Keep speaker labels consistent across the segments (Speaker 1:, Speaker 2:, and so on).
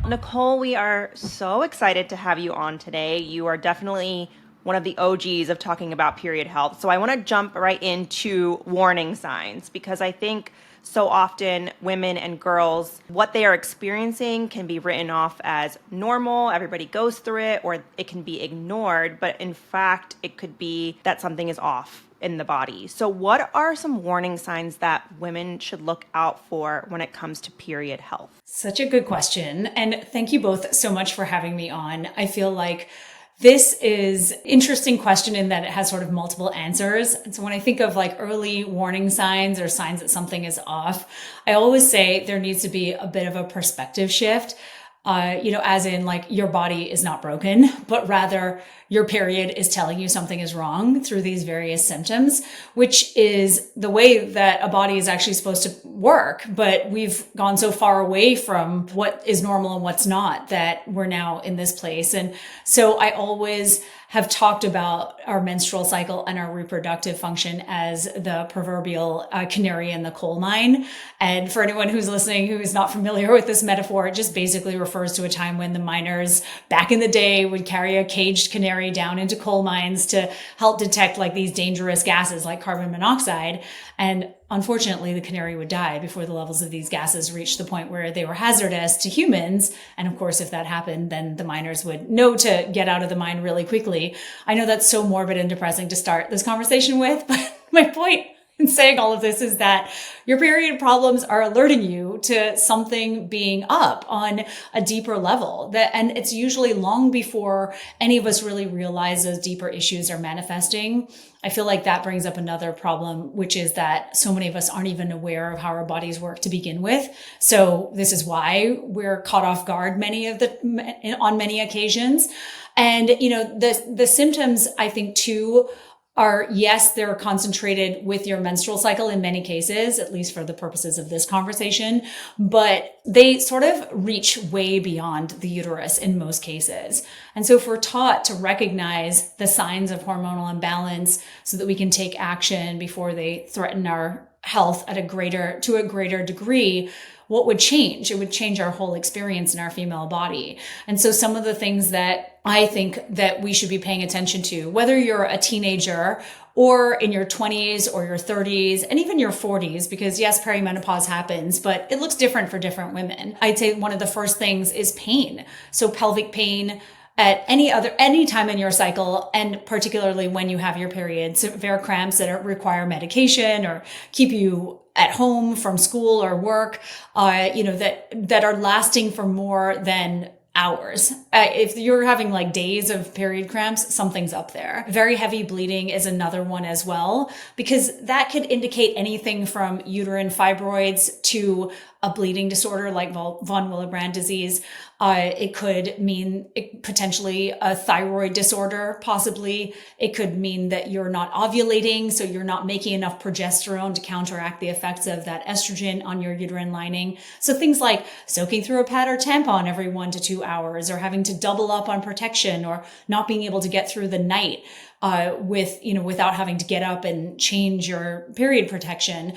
Speaker 1: Nicole, we are so excited to have you on today. You are definitely one of the OGs of talking about period health. So I want to jump right into warning signs because I think so often women and girls, what they are experiencing can be written off as normal. Everybody goes through it, or it can be ignored. But in fact, it could be that something is off in the body. So, what are some warning signs that women should look out for when it comes to period health?
Speaker 2: Such a good question. And thank you both so much for having me on. I feel like this is an interesting question in that it has sort of multiple answers. And so when I think of like early warning signs or signs that something is off, I always say there needs to be a bit of a perspective shift. As in like your body is not broken, but rather your period is telling you something is wrong through these various symptoms, which is the way that a body is actually supposed to work. But we've gone so far away from what is normal and what's not that we're now in this place. And so I always have talked about our menstrual cycle and our reproductive function as the proverbial canary in the coal mine. And for anyone who's listening who is not familiar with this metaphor, it just basically refers to a time when the miners back in the day would carry a caged canary down into coal mines to help detect like these dangerous gases like carbon monoxide. And unfortunately, the canary would die before the levels of these gases reached the point where they were hazardous to humans. And of course, if that happened, then the miners would know to get out of the mine really quickly. I know that's so morbid and depressing to start this conversation with, but my point in saying all of this is that your period problems are alerting you to something being up on a deeper level and it's usually long before any of us really realize those deeper issues are manifesting. I feel like that brings up another problem, which is that so many of us aren't even aware of how our bodies work to begin with. So this is why we're caught off guard on many occasions. And, the symptoms, I think too, are, yes, they're concentrated with your menstrual cycle in many cases, at least for the purposes of this conversation, but they sort of reach way beyond the uterus in most cases. And so if we're taught to recognize the signs of hormonal imbalance so that we can take action before they threaten our health to a greater degree, what would change? It would change our whole experience in our female body. And so some of the things that I think that we should be paying attention to, whether you're a teenager or in your 20s or your 30s and even your 40s, because yes, perimenopause happens, but it looks different for different women. I'd say one of the first things is pain. So pelvic pain at any time in your cycle, and particularly when you have your period, severe cramps that require medication or keep you at home from school or work, that are lasting for more than hours. If you're having like days of period cramps, something's up there. Very heavy bleeding is another one as well, because that could indicate anything from uterine fibroids to a bleeding disorder like von Willebrand disease. It could mean potentially a thyroid disorder, possibly. It could mean that you're not ovulating, so you're not making enough progesterone to counteract the effects of that estrogen on your uterine lining. So things like soaking through a pad or tampon every 1 to 2 hours, or having to double up on protection, or not being able to get through the night without having to get up and change your period protection,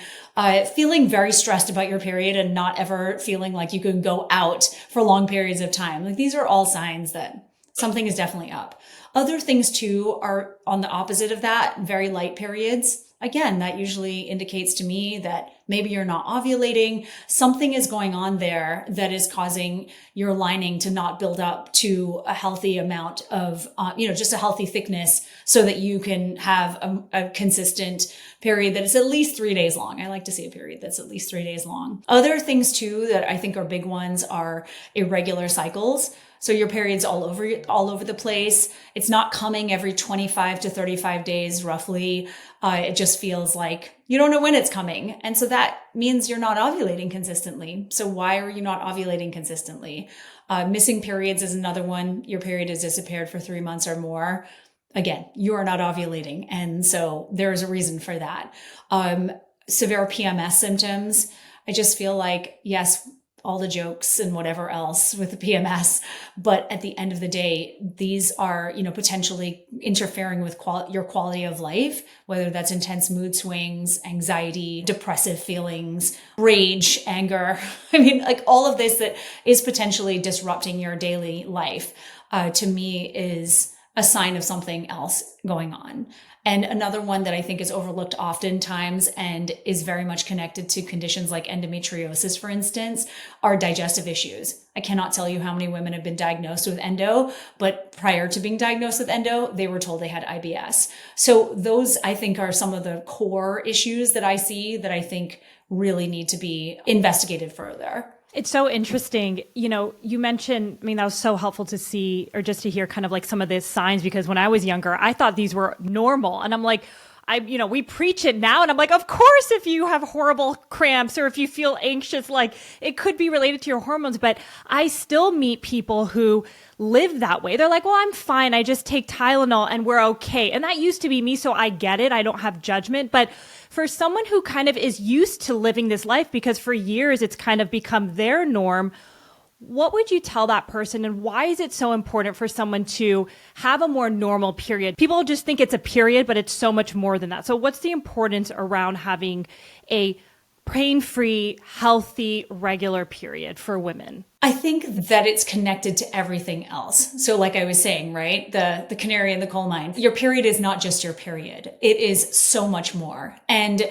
Speaker 2: feeling very stressed about your period and not ever feeling like you can go out for long periods of time. Like these are all signs that something is definitely up. Other things too are on the opposite of that, very light periods. Again, that usually indicates to me that maybe you're not ovulating. Something is going on there that is causing your lining to not build up to a healthy amount of, just a healthy thickness so that you can have a consistent period that is at least 3 days long. I like to see a period that's at least 3 days long. Other things too that I think are big ones are irregular cycles. So your period's all over the place. It's not coming every 25 to 35 days, roughly. It just feels like you don't know when it's coming. And so that means you're not ovulating consistently. So why are you not ovulating consistently? Missing periods is another one. Your period has disappeared for 3 months or more. Again, you are not ovulating. And so there's a reason for that. Severe PMS symptoms. I just feel like, yes, all the jokes and whatever else with the PMS. But at the end of the day, these are, potentially interfering with your quality of life, whether that's intense mood swings, anxiety, depressive feelings, rage, anger. I mean, like all of this that is potentially disrupting your daily life, to me is a sign of something else going on. And another one that I think is overlooked oftentimes and is very much connected to conditions like endometriosis, for instance, are digestive issues. I cannot tell you how many women have been diagnosed with endo, but prior to being diagnosed with endo, they were told they had IBS. So those, I think, are some of the core issues that I see that I think really need to be investigated further.
Speaker 3: It's so interesting. You mentioned, that was so helpful to see or just to hear kind of like some of the signs, because when I was younger, I thought these were normal. And I'm like, we preach it now. And I'm like, of course, if you have horrible cramps or if you feel anxious, like it could be related to your hormones. But I still meet people who live that way. They're like, well, I'm fine. I just take Tylenol and we're okay. And that used to be me. So I get it. I don't have judgment. But for someone who kind of is used to living this life, because for years it's kind of become their norm, what would you tell that person, and why is it so important for someone to have a more normal period? People just think it's a period, but it's so much more than that. So what's the importance around having a pain-free, healthy, regular period for women?
Speaker 2: I think that it's connected to everything else. So like I was saying, right? The canary in the coal mine. Your period is not just your period. It is so much more. And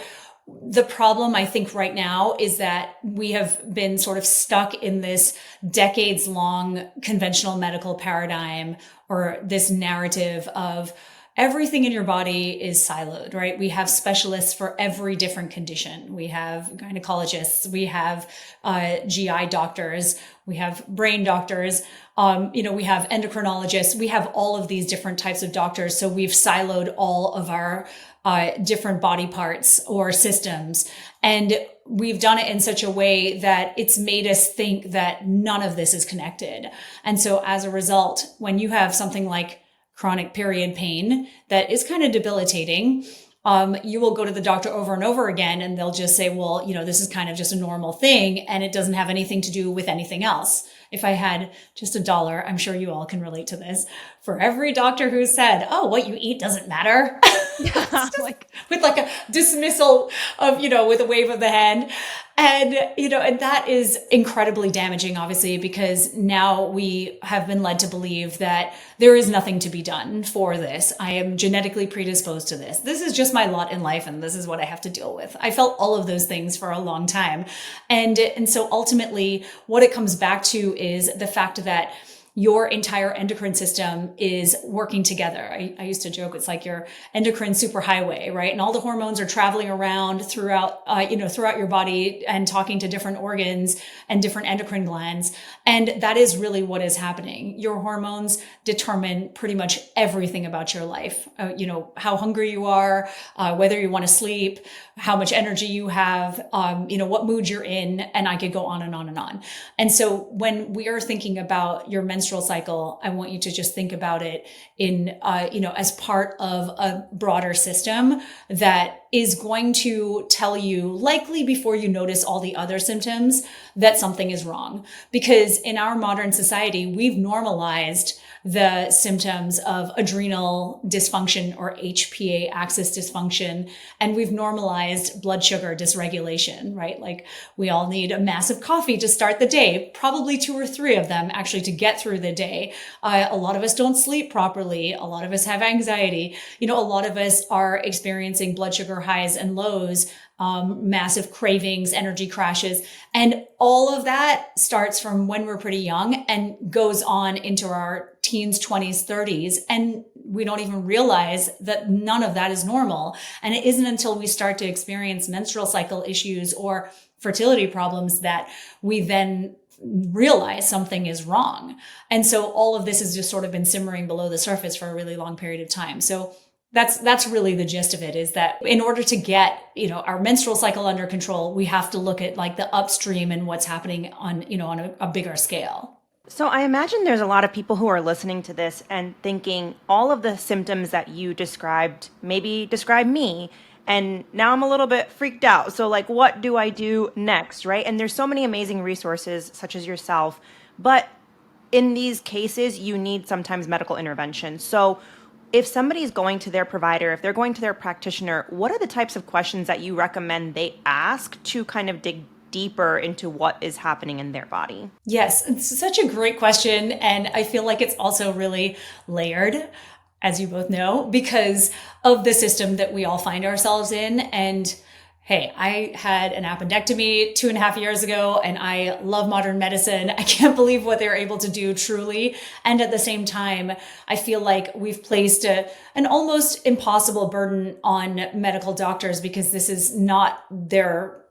Speaker 2: the problem, I think, right now is that we have been sort of stuck in this decades-long conventional medical paradigm, or this narrative of everything in your body is siloed, right? We have specialists for every different condition. We have gynecologists, we have GI doctors, we have brain doctors, we have endocrinologists, we have all of these different types of doctors. So we've siloed all of our different body parts or systems. And we've done it in such a way that it's made us think that none of this is connected. And so as a result, when you have something like chronic period pain that is kind of debilitating, you will go to the doctor over and over again, and they'll just say, well, this is kind of just a normal thing, and it doesn't have anything to do with anything else. If I had just $1, I'm sure you all can relate to this, for every doctor who said, oh, what you eat doesn't matter, with like a dismissal of, with a wave of the hand. And, and that is incredibly damaging, obviously, because now we have been led to believe that there is nothing to be done for this. I am genetically predisposed to this. This is just my lot in life, and this is what I have to deal with. I felt all of those things for a long time. And so ultimately, what it comes back to is the fact that your entire endocrine system is working together. I used to joke, it's like your endocrine superhighway, right? And all the hormones are traveling around throughout your body and talking to different organs and different endocrine glands. And that is really what is happening. Your hormones determine pretty much everything about your life. How hungry you are, whether you want to sleep, how much energy you have, what mood you're in, and I could go on and on and on. And so when we are thinking about your menstrual cycle, I want you to just think about it in, as part of a broader system that is going to tell you, likely before you notice all the other symptoms, that something is wrong. Because in our modern society, we've normalized the symptoms of adrenal dysfunction or HPA axis dysfunction. And we've normalized blood sugar dysregulation, right? Like we all need a massive coffee to start the day, probably 2 or 3 of them actually to get through the day. A lot of us don't sleep properly. A lot of us have anxiety. A lot of us are experiencing blood sugar highs and lows, massive cravings, energy crashes. And all of that starts from when we're pretty young and goes on into our teens, 20s, 30s. And we don't even realize that none of that is normal. And it isn't until we start to experience menstrual cycle issues or fertility problems that we then realize something is wrong. And so all of this has just sort of been simmering below the surface for a really long period of time. So that's really the gist of it, is that in order to get, our menstrual cycle under control, we have to look at like the upstream and what's happening on, on a bigger scale.
Speaker 1: So I imagine there's a lot of people who are listening to this and thinking all of the symptoms that you described maybe describe me. and now I'm a little bit freaked out. So like, what do I do next, right? And there's so many amazing resources such as yourself, but in these cases, you need sometimes medical intervention. So if somebody's going to their provider, if they're going to their practitioner, what are the types of questions that you recommend they ask to kind of dig deeper into what is happening in their body?
Speaker 2: Yes, it's such a great question. And I feel like it's also really layered, as you both know, because of the system that we all find ourselves in. And hey, I had an appendectomy 2.5 years ago, and I love modern medicine. I can't believe what they're able to do, truly. And at the same time, I feel like we've placed an almost impossible burden on medical doctors because this is not their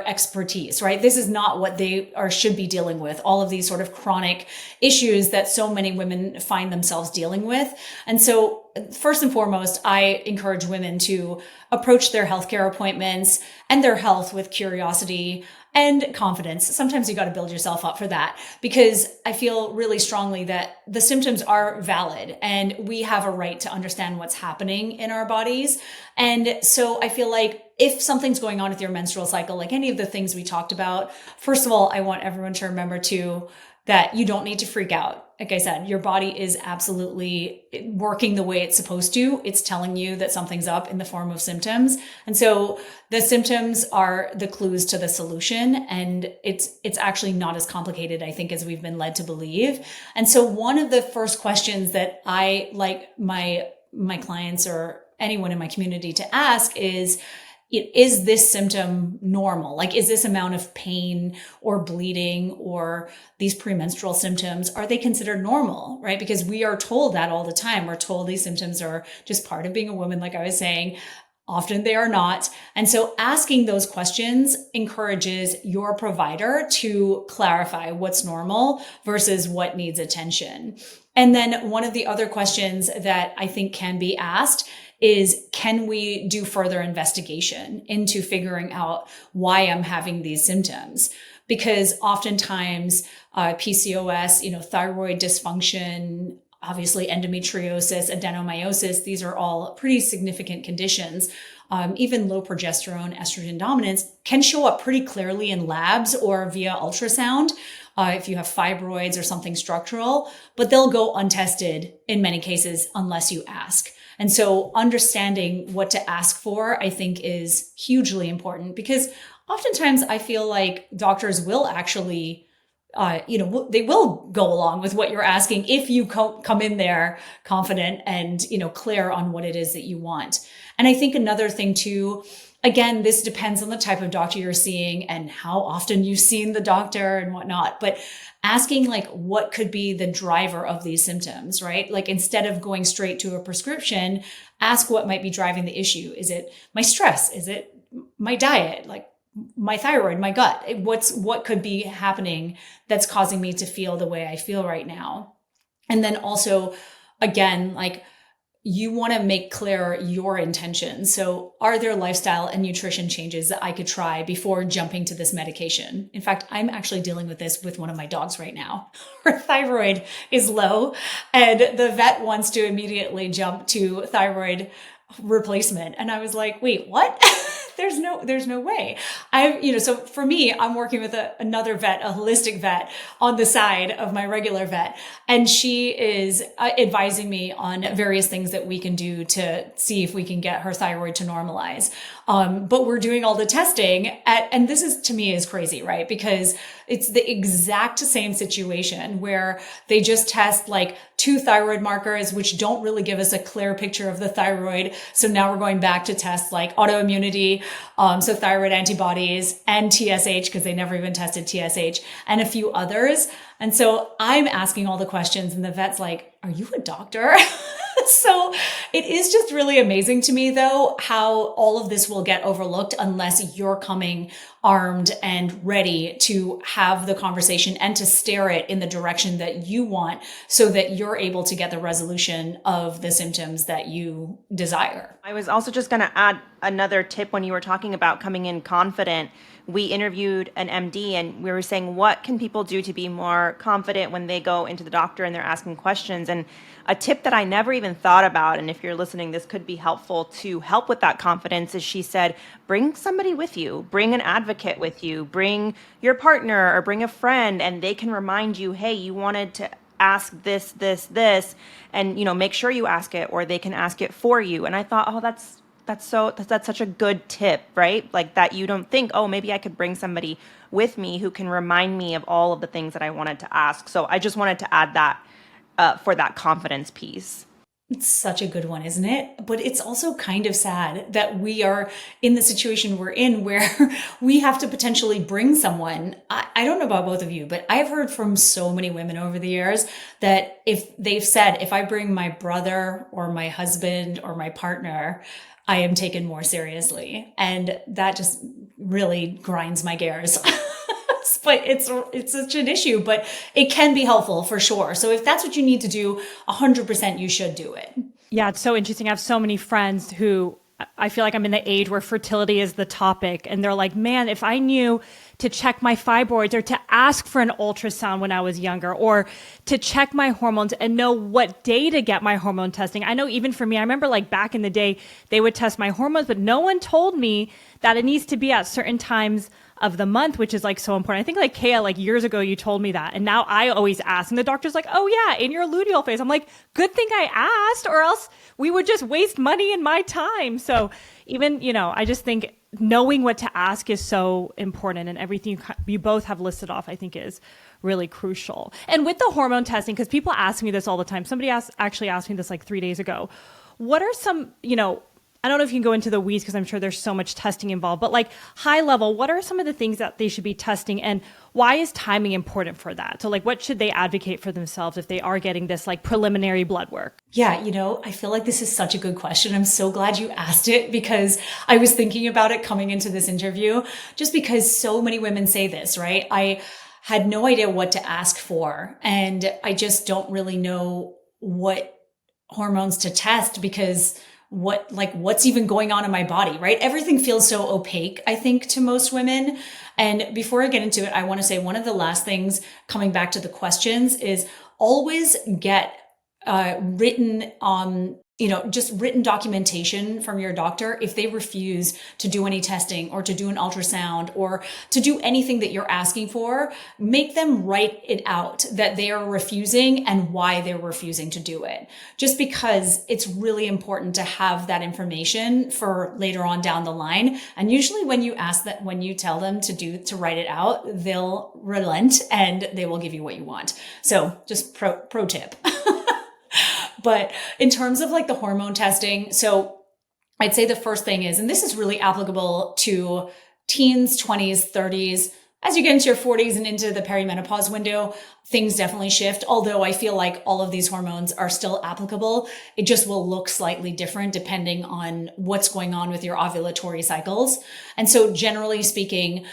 Speaker 2: expertise, right? This is not what they should be dealing with, all of these sort of chronic issues that so many women find themselves dealing with. And so first and foremost, I encourage women to approach their healthcare appointments and their health with curiosity and confidence. Sometimes you got to build yourself up for that, because I feel really strongly that the symptoms are valid and we have a right to understand what's happening in our bodies. And so I feel like if something's going on with your menstrual cycle, like any of the things we talked about, first of all, I want everyone to remember that you don't need to freak out. Like I said, your body is absolutely working the way it's supposed to. It's telling you that something's up in the form of symptoms. And so the symptoms are the clues to the solution. And it's actually not as complicated, I think, as we've been led to believe. And so one of the first questions that I like my clients or anyone in my community to ask is this symptom normal? Like, is this amount of pain or bleeding or these premenstrual symptoms, are they considered normal, right? Because we are told that all the time. We're told these symptoms are just part of being a woman, like I was saying. Often they are not. And so asking those questions encourages your provider to clarify what's normal versus what needs attention. And then one of the other questions that I think can be asked is, can we do further investigation into figuring out why I'm having these symptoms? Because oftentimes PCOS, thyroid dysfunction, obviously endometriosis, adenomyosis, these are all pretty significant conditions. Even low progesterone, estrogen dominance can show up pretty clearly in labs or via ultrasound if you have fibroids or something structural, but they'll go untested in many cases unless you ask. And so understanding what to ask for, I think, is hugely important, because oftentimes I feel like doctors will actually, they will go along with what you're asking if you come in there confident and, clear on what it is that you want. And I think another thing too, again, this depends on the type of doctor you're seeing and how often you've seen the doctor and whatnot, but asking like what could be the driver of these symptoms, right? Like, instead of going straight to a prescription, ask what might be driving the issue. Is it my stress? Is it my diet? Like my thyroid, my gut? What could be happening that's causing me to feel the way I feel right now? And then also, again, like, you want to make clear your intentions. So are there lifestyle and nutrition changes that I could try before jumping to this medication? In fact, I'm actually dealing with this with one of my dogs right now. Her thyroid is low and the vet wants to immediately jump to thyroid replacement. And I was like, wait, what? There's no way. So for me, I'm working with another vet, a holistic vet on the side of my regular vet. And she is advising me on various things that we can do to see if we can get her thyroid to normalize. But we're doing all the testing and this is, to me, is crazy, right? Because it's the exact same situation where they just test like 2 thyroid markers, which don't really give us a clear picture of the thyroid. So now we're going back to test like autoimmunity, so thyroid antibodies and TSH, because they never even tested TSH, and a few others. And so I'm asking all the questions and the vet's like, are you a doctor? So it is just really amazing to me, though, how all of this will get overlooked unless you're coming armed and ready to have the conversation and to steer it in the direction that you want so that you're able to get the resolution of the symptoms that you desire.
Speaker 1: I was also just going to add another tip when you were talking about coming in confident. we interviewed an MD and we were saying, what can people do to be more confident when they go into the doctor and they're asking questions? And a tip that I never even thought about, and if you're listening, this could be helpful to help with that confidence, is she said, bring somebody with you, bring an advocate with you, bring your partner or bring a friend, and they can remind you, hey, you wanted to ask this, and make sure you ask it, or they can ask it for you. And I thought, oh, that's such a good tip, right? Like that you don't think, oh, maybe I could bring somebody with me who can remind me of all of the things that I wanted to ask. So I just wanted to add that for that confidence piece.
Speaker 2: It's such a good one, isn't it? But it's also kind of sad that we are in the situation we're in where we have to potentially bring someone. I don't know about both of you, but I've heard from so many women over the years that if they've said, if I bring my brother or my husband or my partner, I am taken more seriously. And that just really grinds my gears. But it's such an issue, but it can be helpful for sure. So if that's what you need to do, 100% you should do it.
Speaker 3: Yeah, it's so interesting. I have so many friends who I feel like I'm in the age where fertility is the topic. And they're like, man, if I knew to check my fibroids or to ask for an ultrasound when I was younger or to check my hormones and know what day to get my hormone testing. I know even for me, I remember like back in the day, they would test my hormones, but no one told me that it needs to be at certain times of the month, which is like so important. I think like Kea, like years ago, you told me that. And now I always ask, and the doctor's like, oh yeah, in your luteal phase. I'm like, good thing I asked, or else we would just waste money and my time. So even, I just think knowing what to ask is so important, and everything you both have listed off, I think is really crucial. And with the hormone testing, because people ask me this all the time, somebody actually asked me this like 3 days ago. What are some, I don't know if you can go into the weeds because I'm sure there's so much testing involved, but like high level, what are some of the things that they should be testing, and why is timing important for that? So like what should they advocate for themselves if they are getting this like preliminary blood work?
Speaker 2: Yeah, I feel like this is such a good question. I'm so glad you asked it because I was thinking about it coming into this interview, just because so many women say this, right? I had no idea what to ask for, and I just don't really know what hormones to test because what's even going on in my body, right? Everything feels so opaque, I think, to most women. And before I get into it, I want to say one of the last things coming back to the questions is always get written just written documentation from your doctor if they refuse to do any testing or to do an ultrasound or to do anything that you're asking for. Make them write it out that they are refusing and why they're refusing to do it. Just because it's really important to have that information for later on down the line. And usually when you tell them to write it out, they'll relent and they will give you what you want. So just pro tip. But in terms of like the hormone testing, so I'd say the first thing is, and this is really applicable to teens, 20s, 30s, as you get into your 40s and into the perimenopause window, things definitely shift. Although I feel like all of these hormones are still applicable. It just will look slightly different depending on what's going on with your ovulatory cycles. And so generally speaking,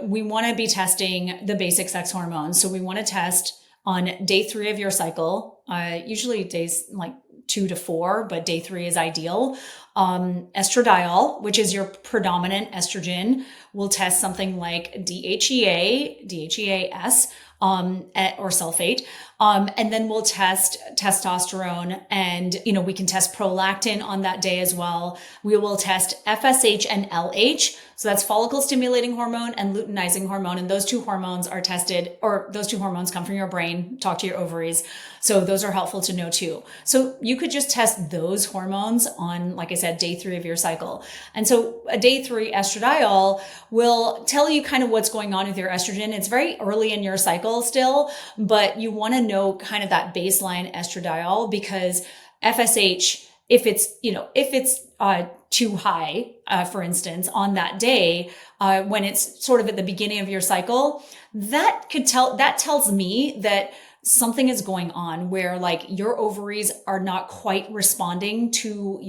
Speaker 2: we want to be testing the basic sex hormones. So we want to test on day 3 of your cycle, usually days like 2 to 4, but day 3 is ideal. Estradiol, which is your predominant estrogen, will test something like DHEA, DHEAS, or sulfate. And then we'll test testosterone, and, we can test prolactin on that day as well. We will test FSH and LH. So that's follicle stimulating hormone and luteinizing hormone. And those two hormones are tested, or those two hormones come from your brain, talk to your ovaries. So those are helpful to know too. So you could just test those hormones on, like I said, day 3 of your cycle. And so a day 3 estradiol will tell you kind of what's going on with your estrogen. It's very early in your cycle still, but you want to know kind of that baseline estradiol, because FSH, if it's too high, for instance, on that day, when it's sort of at the beginning of your cycle, that tells me that something is going on where like your ovaries are not quite responding to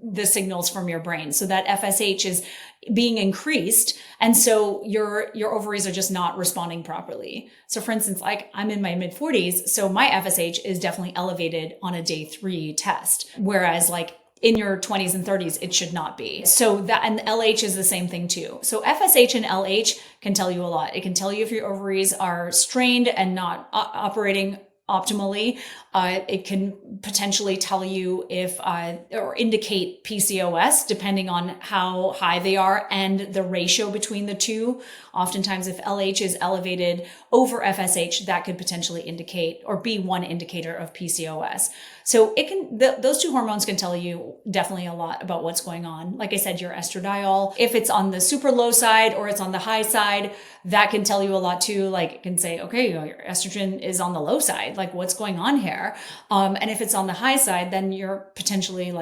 Speaker 2: the signals from your brain. So that FSH is being increased. And so your ovaries are just not responding properly. So for instance, like I'm in my mid 40s. So my FSH is definitely elevated on a day 3 test. Whereas like in your 20s and 30s, it should not be. So that, and LH is the same thing too. So FSH and LH can tell you a lot. It can tell you if your ovaries are strained and not operating optimally. It can potentially tell you if, or indicate PCOS, depending on how high they are and the ratio between the two. Oftentimes, if LH is elevated over FSH, that could potentially indicate or be one indicator of PCOS. So it can, those two hormones can tell you definitely a lot about what's going on. Like I said, your estradiol, if it's on the super low side or it's on the high side, that can tell you a lot too. Like it can say, okay, your estrogen is on the low side. Like what's going on here? And if it's on the high side, then you're potentially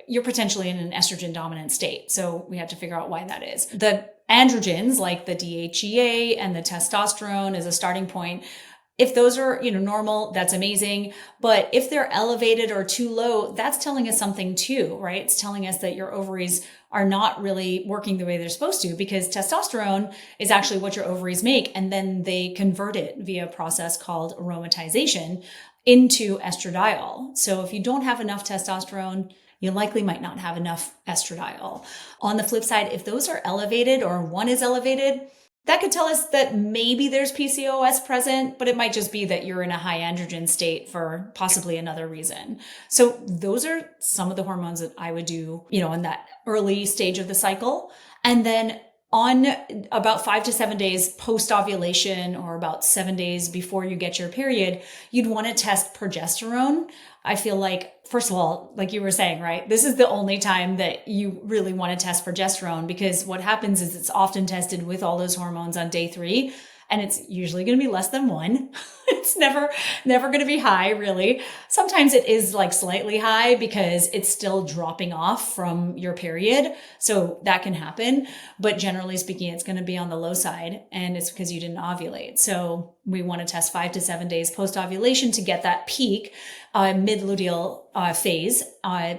Speaker 2: you're potentially in an estrogen dominant state. So we have to figure out why that is. The androgens like the DHEA and the testosterone as a starting point. If those are, normal, that's amazing. But if they're elevated or too low, that's telling us something too, right? It's telling us that your ovaries are not really working the way they're supposed to, because testosterone is actually what your ovaries make. And then they convert it via a process called aromatization into estradiol. So if you don't have enough testosterone, you likely might not have enough estradiol. On the flip side, if those are elevated or one is elevated, that could tell us that maybe there's PCOS present, but it might just be that you're in a high androgen state for possibly another reason. So those are some of the hormones that I would do, in that early stage of the cycle. And then on about 5 to 7 days post ovulation, or about 7 days before you get your period, you'd want to test progesterone. I feel like, first of all, like you were saying, right, this is the only time that you really want to test progesterone, because what happens is it's often tested with all those hormones on day 3. And it's usually going to be less than 1. It's never going to be high, really. Sometimes it is like slightly high because it's still dropping off from your period. So that can happen. But generally speaking, it's going to be on the low side, and it's because you didn't ovulate. So we want to test 5 to 7 days post ovulation to get that peak, mid-luteal phase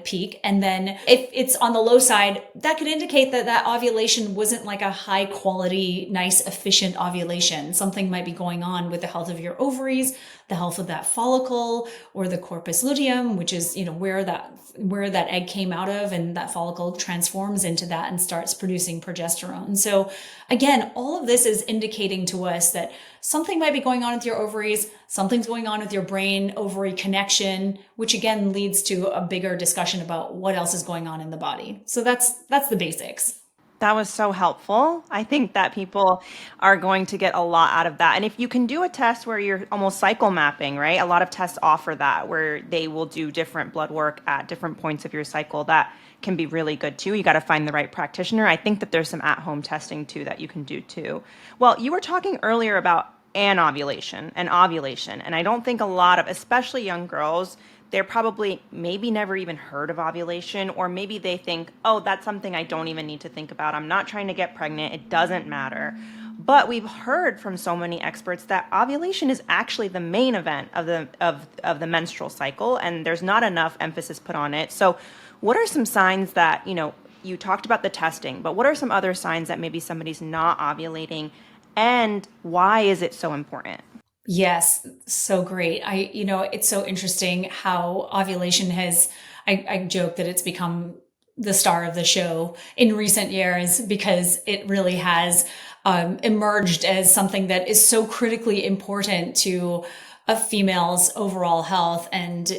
Speaker 2: peak. And then if it's on the low side, that could indicate that ovulation wasn't like a high quality, nice, efficient ovulation. Something might be going on with the health of your ovaries, the health of that follicle, or the corpus luteum, which is, where that egg came out of, and that follicle transforms into that and starts producing progesterone. So again, all of this is indicating to us that something might be going on with your ovaries, something's going on with your brain ovary connection, which again leads to a bigger discussion about what else is going on in the body. So that's the basics.
Speaker 1: That was so helpful. I think that people are going to get a lot out of that. And if you can do a test where you're almost cycle mapping, right? A lot of tests offer that, where they will do different blood work at different points of your cycle. That can be really good too. You got to find the right practitioner. I think that there's some at-home testing too that you can do too. Well, you were talking earlier about anovulation and ovulation. And I don't think a lot of, especially young girls, they're probably maybe never even heard of ovulation, or maybe they think, oh, that's something I don't even need to think about. I'm not trying to get pregnant. It doesn't matter. But we've heard from so many experts that ovulation is actually the main event of the menstrual cycle, and there's not enough emphasis put on it. So what are some signs that, you talked about the testing, but what are some other signs that maybe somebody's not ovulating, and why is it so important?
Speaker 2: Yes, so great. It's so interesting how ovulation has, I joke that it's become the star of the show in recent years, because it really has emerged as something that is so critically important to a female's overall health. And,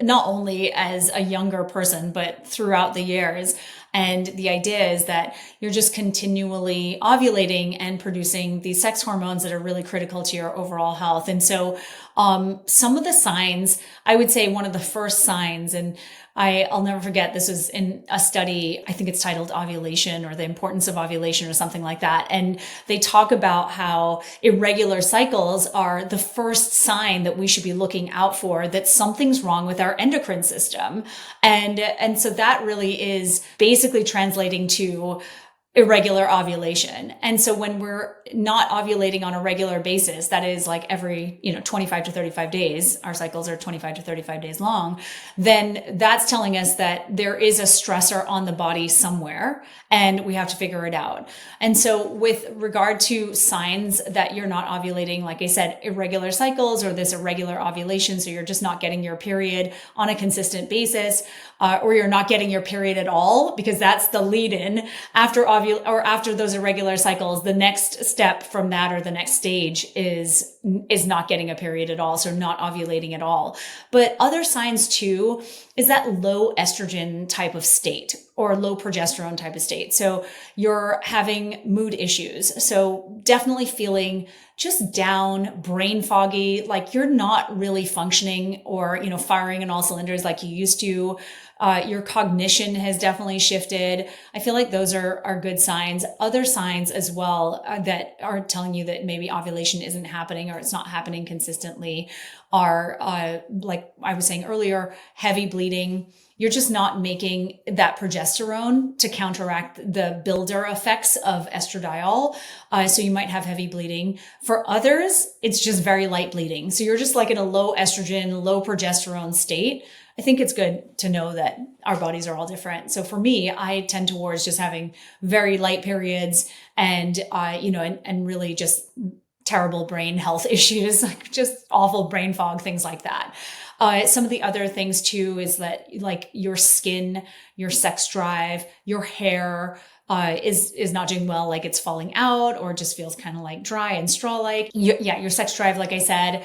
Speaker 2: not only as a younger person, but throughout the years. And the idea is that you're just continually ovulating and producing these sex hormones that are really critical to your overall health. And so, some of the signs, I would say one of the first signs, and I'll never forget, this was in a study, I think it's titled Ovulation, or the Importance of Ovulation, or something like that. And they talk about how irregular cycles are the first sign that we should be looking out for, that something's wrong with our endocrine system. And so that really is basically translating to irregular ovulation. And so when we're not ovulating on a regular basis, that is like every, 25 to 35 days, our cycles are 25 to 35 days long, then that's telling us that there is a stressor on the body somewhere and we have to figure it out. And so with regard to signs that you're not ovulating, like I said, irregular cycles or this irregular ovulation, so you're just not getting your period on a consistent basis, or you're not getting your period at all, because that's the lead in after after those irregular cycles. The next step from that, or the next stage, is not getting a period at all. So not ovulating at all. But other signs too is that low estrogen type of state or low progesterone type of state. So you're having mood issues. So definitely feeling just down, brain foggy, like you're not really functioning or, firing in all cylinders like you used to. Your cognition has definitely shifted. I feel like those are good signs. Other signs as well that are telling you that maybe ovulation isn't happening or it's not happening consistently are, like I was saying earlier, heavy bleeding. You're just not making that progesterone to counteract the builder effects of estradiol. So you might have heavy bleeding. For others, it's just very light bleeding. So you're just like in a low estrogen, low progesterone state. I think it's good to know that our bodies are all different. So for me, I tend towards just having very light periods and, and really just terrible brain health issues, like just awful brain fog, things like that. Some of the other things too is that like your skin, your sex drive, your hair, is not doing well, like it's falling out or just feels kind of like dry and straw-like. Your sex drive, like I said,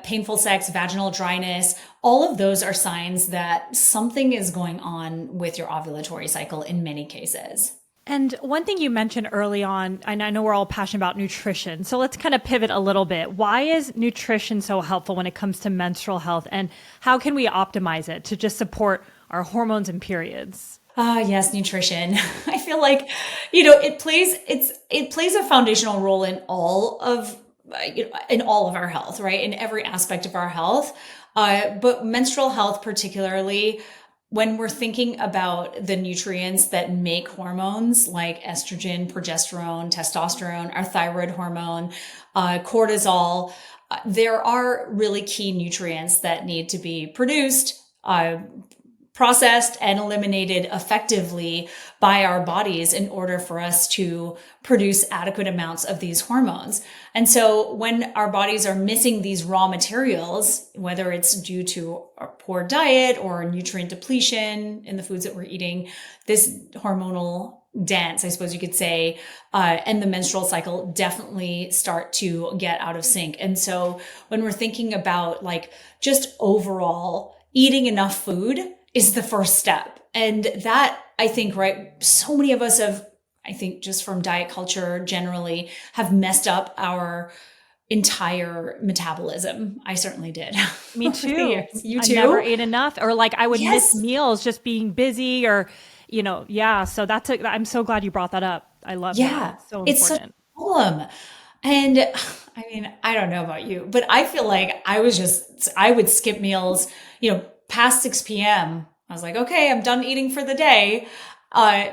Speaker 2: painful sex, vaginal dryness, all of those are signs that something is going on with your ovulatory cycle in many cases.
Speaker 3: And one thing you mentioned early on, and I know we're all passionate about nutrition, so let's kind of pivot a little bit. Why is nutrition so helpful when it comes to menstrual health, and how can we optimize it to just support our hormones and periods?
Speaker 2: Yes, nutrition. I feel like, it plays a foundational role in all of our health, right? In every aspect of our health. But menstrual health, particularly when we're thinking about the nutrients that make hormones like estrogen, progesterone, testosterone, our thyroid hormone, cortisol, there are really key nutrients that need to be produced, processed and eliminated effectively by our bodies in order for us to produce adequate amounts of these hormones. And so when our bodies are missing these raw materials, whether it's due to a poor diet or nutrient depletion in the foods that we're eating, this hormonal dance, I suppose you could say, and the menstrual cycle definitely start to get out of sync. And so when we're thinking about like just overall eating enough food is the first step. And that, I think, right, so many of us have, I think just from diet culture generally, have messed up our entire metabolism. I certainly did.
Speaker 3: Me too.
Speaker 2: You too?
Speaker 3: I never ate enough, or like I would
Speaker 2: Yes.
Speaker 3: miss meals just being busy, or, yeah. So I'm so glad you brought that up. I love that. It's so
Speaker 2: It's such a
Speaker 3: important.
Speaker 2: problem. And I mean, I don't know about you, but I feel like I would skip meals, past 6 p.m. I was like, okay, I'm done eating for the day,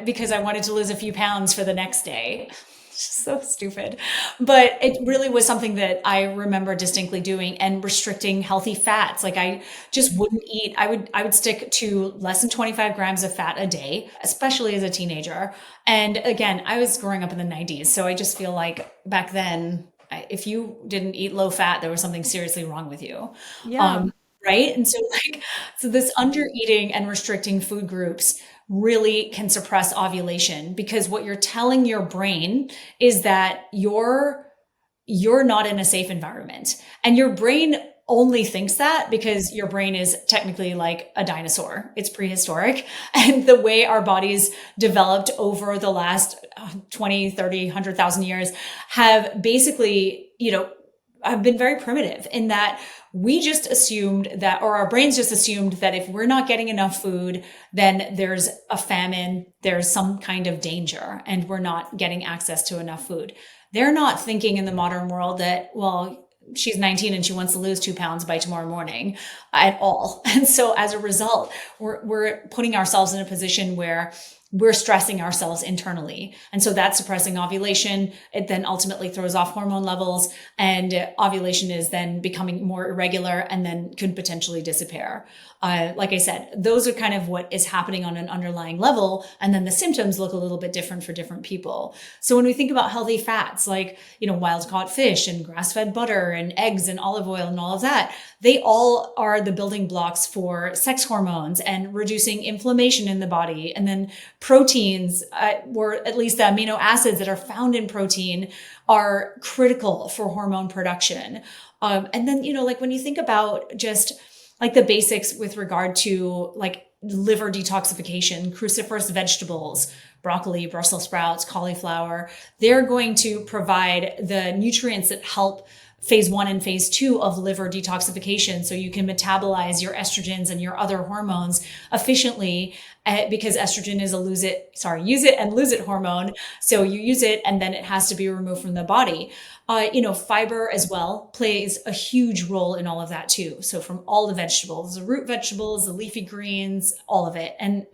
Speaker 2: because I wanted to lose a few pounds for the next day. It's just so stupid. But it really was something that I remember distinctly doing, and restricting healthy fats. Like I just wouldn't eat. I would stick to less than 25 grams of fat a day, especially as a teenager. And again, I was growing up in the 90s. So I just feel like back then, if you didn't eat low fat, there was something seriously wrong with you.
Speaker 3: Yeah.
Speaker 2: Right. And so this under eating and restricting food groups really can suppress ovulation, because what you're telling your brain is that you're not in a safe environment. And your brain only thinks that because your brain is technically like a dinosaur. It's prehistoric. And the way our bodies developed over the last 20, 30, 100,000 years have basically, have been very primitive in that we just assumed that, or our brains just assumed that if we're not getting enough food, then there's a famine, there's some kind of danger, and we're not getting access to enough food. They're not thinking in the modern world that, well, she's 19 and she wants to lose 2 pounds by tomorrow morning at all. And so as a result, we're putting ourselves in a position where we're stressing ourselves internally. And so that's suppressing ovulation. It then ultimately throws off hormone levels, and ovulation is then becoming more irregular and then could potentially disappear. Like I said, those are kind of what is happening on an underlying level. And then the symptoms look a little bit different for different people. So when we think about healthy fats, like, wild caught fish and grass fed butter and eggs and olive oil and all of that, they all are the building blocks for sex hormones and reducing inflammation in the body. And then proteins, or at least the amino acids that are found in protein, are critical for hormone production. And then, like when you think about just like the basics with regard to like liver detoxification, cruciferous vegetables, broccoli, Brussels sprouts, cauliflower, they're going to provide the nutrients that help phase 1 and phase 2 of liver detoxification. So you can metabolize your estrogens and your other hormones efficiently, because estrogen is use it and lose it hormone. So you use it and then it has to be removed from the body. Fiber as well plays a huge role in all of that too. So from all the vegetables, the root vegetables, the leafy greens, all of it, and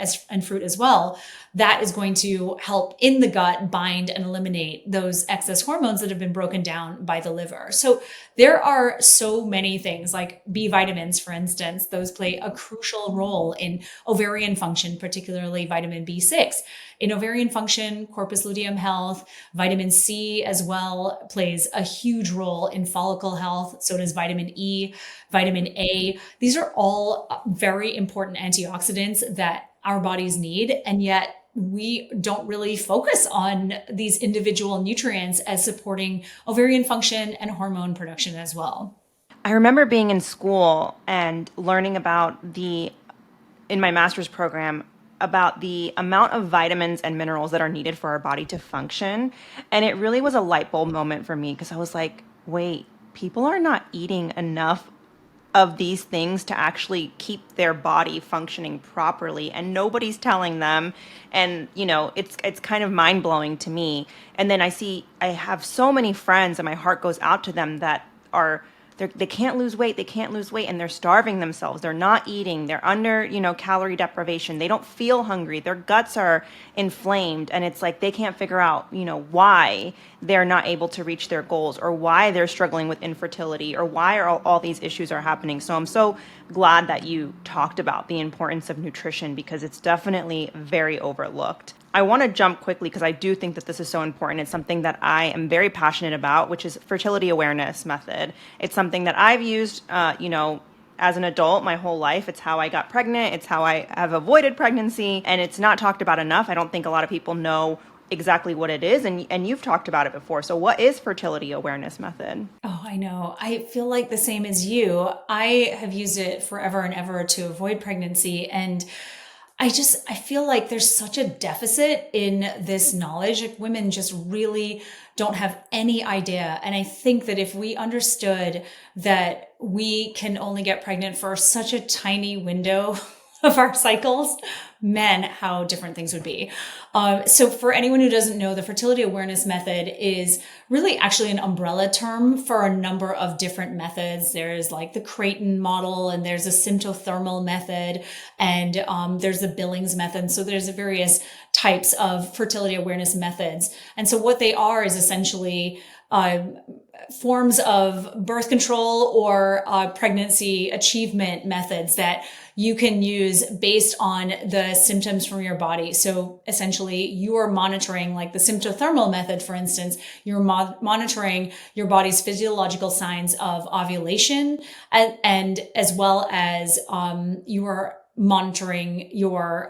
Speaker 2: fruit as well, that is going to help in the gut bind and eliminate those excess hormones that have been broken down by the liver. So there are so many things like B vitamins, for instance, those play a crucial role in ovarian function, particularly vitamin B6. In ovarian function, corpus luteum health, vitamin C as well plays a huge role in follicle health. So does vitamin E, vitamin A. These are all very important antioxidants that our bodies need. And yet we don't really focus on these individual nutrients as supporting ovarian function and hormone production as well.
Speaker 1: I remember being in school and learning about in my master's program, about the amount of vitamins and minerals that are needed for our body to function. And it really was a light bulb moment for me, because I was like, wait, people are not eating enough of these things to actually keep their body functioning properly, and nobody's telling them. And it's kind of mind-blowing to me. And then I have so many friends, and my heart goes out to them, that they can't lose weight, and they're starving themselves. They're not eating. They're under, calorie deprivation. They don't feel hungry. Their guts are inflamed, and it's like they can't figure out, why they're not able to reach their goals, or why they're struggling with infertility, or why all these issues are happening. So I'm so glad that you talked about the importance of nutrition, because it's definitely very overlooked. I want to jump quickly, because I do think that this is so important. It's something that I am very passionate about, which is fertility awareness method. It's something that I've used, as an adult my whole life. It's how I got pregnant. It's how I have avoided pregnancy, and it's not talked about enough. I don't think a lot of people know exactly what it is, and you've talked about it before. So what is fertility awareness method?
Speaker 2: Oh, I know. I feel like the same as you. I have used it forever and ever to avoid pregnancy, and I feel like there's such a deficit in this knowledge. Like, women just really don't have any idea. And I think that if we understood that we can only get pregnant for such a tiny window of our cycles, man, how different things would be. So for anyone who doesn't know, the fertility awareness method is really actually an umbrella term for a number of different methods. There's like the Creighton model, and there's a symptothermal method, and there's the Billings method. So there's various types of fertility awareness methods. And so what they are is essentially forms of birth control or pregnancy achievement methods that you can use based on the symptoms from your body. So essentially you are monitoring, like the symptothermal method, for instance, you're monitoring your body's physiological signs of ovulation, and as well as you are monitoring your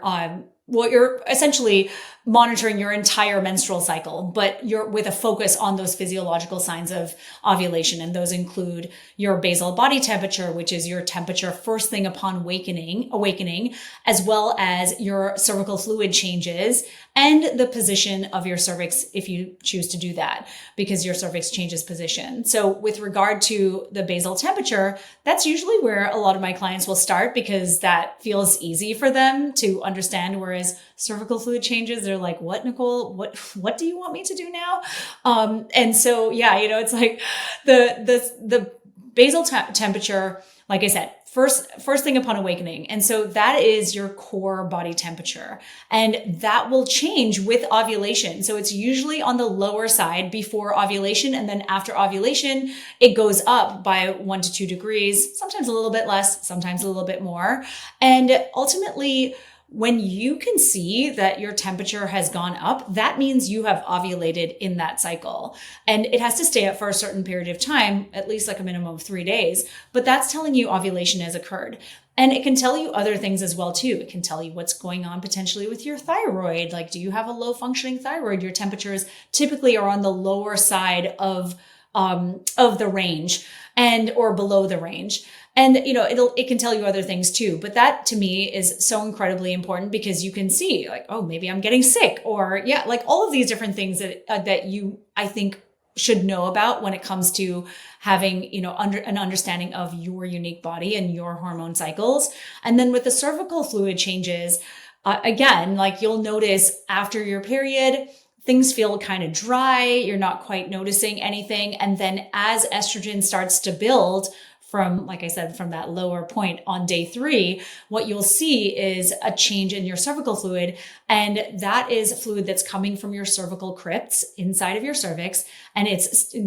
Speaker 2: you're essentially monitoring your entire menstrual cycle, but you're with a focus on those physiological signs of ovulation. And those include your basal body temperature, which is your temperature first thing upon awakening, as well as your cervical fluid changes and the position of your cervix, if you choose to do that, because your cervix changes position. So with regard to the basal temperature, that's usually where a lot of my clients will start, because that feels easy for them to understand. Whereas cervical fluid changes, they're like, what, Nicole, what do you want me to do now? And so, yeah, it's like the basal temperature, like I said, first thing upon awakening. And so that is your core body temperature. And that will change with ovulation. So it's usually on the lower side before ovulation. And then after ovulation, it goes up by 1 to 2 degrees, sometimes a little bit less, sometimes a little bit more. And ultimately, when you can see that your temperature has gone up, that means you have ovulated in that cycle. And it has to stay up for a certain period of time, at least like a minimum of 3 days. But that's telling you ovulation has occurred. And it can tell you other things as well, too. It can tell you what's going on potentially with your thyroid. Like, do you have a low functioning thyroid? Your temperatures typically are on the lower side of the range or below the range. And, it can tell you other things too. But that to me is so incredibly important because you can see like, oh, maybe I'm getting sick or like all of these different things that you, I think, should know about when it comes to having, an understanding of your unique body and your hormone cycles. And then with the cervical fluid changes, again, like you'll notice after your period, things feel kind of dry. You're not quite noticing anything. And then as estrogen starts to build, from, like I said, from that lower point on day 3, what you'll see is a change in your cervical fluid. And that is fluid that's coming from your cervical crypts inside of your cervix. And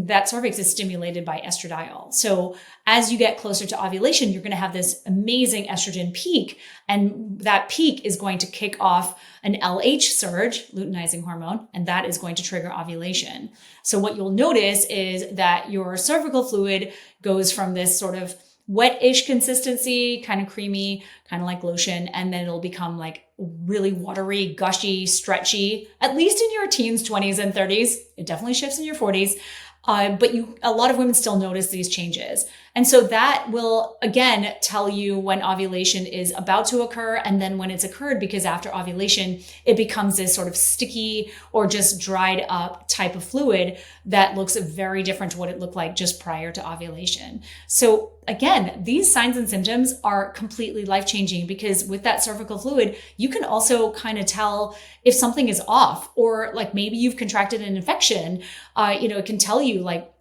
Speaker 2: that cervix is stimulated by estradiol. So as you get closer to ovulation, you're going to have this amazing estrogen peak. And that peak is going to kick off an LH surge, luteinizing hormone, and that is going to trigger ovulation. So what you'll notice is that your cervical fluid goes from this sort of wet-ish consistency, kind of creamy, kind of like lotion, and then it'll become like really watery, gushy, stretchy, at least in your teens, 20s, and 30s. It definitely shifts in your 40s. But a lot of women still notice these changes. And so that will, again, tell you when ovulation is about to occur and then when it's occurred, because after ovulation, it becomes this sort of sticky or just dried up type of fluid that looks very different to what it looked like just prior to ovulation. So again, these signs and symptoms are completely life-changing because with that cervical fluid, you can also kind of tell if something is off or like maybe you've contracted an infection. It can tell you like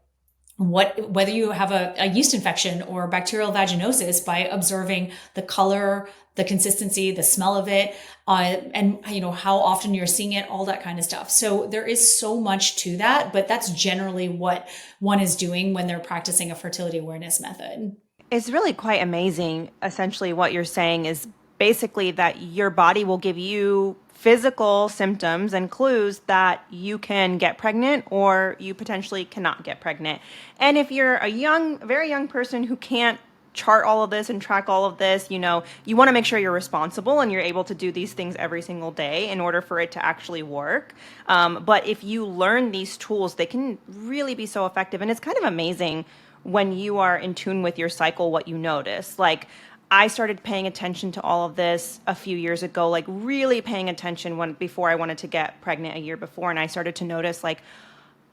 Speaker 2: whether you have a yeast infection or bacterial vaginosis by observing the color, the consistency, the smell of it, and how often you're seeing it, all that kind of stuff. So there is so much to that, but that's generally what one is doing when they're practicing a fertility awareness method.
Speaker 1: It's really quite amazing. Essentially, what you're saying is basically that your body will give you physical symptoms and clues that you can get pregnant or you potentially cannot get pregnant. And if you're a very young person who can't chart all of this and track all of this, you want to make sure you're responsible and you're able to do these things every single day in order for it to actually work. But if you learn these tools, they can really be so effective. And it's kind of amazing when you are in tune with your cycle, what you notice. Like, I started paying attention to all of this a few years ago, like really paying attention before I wanted to get pregnant a year before. And I started to notice like,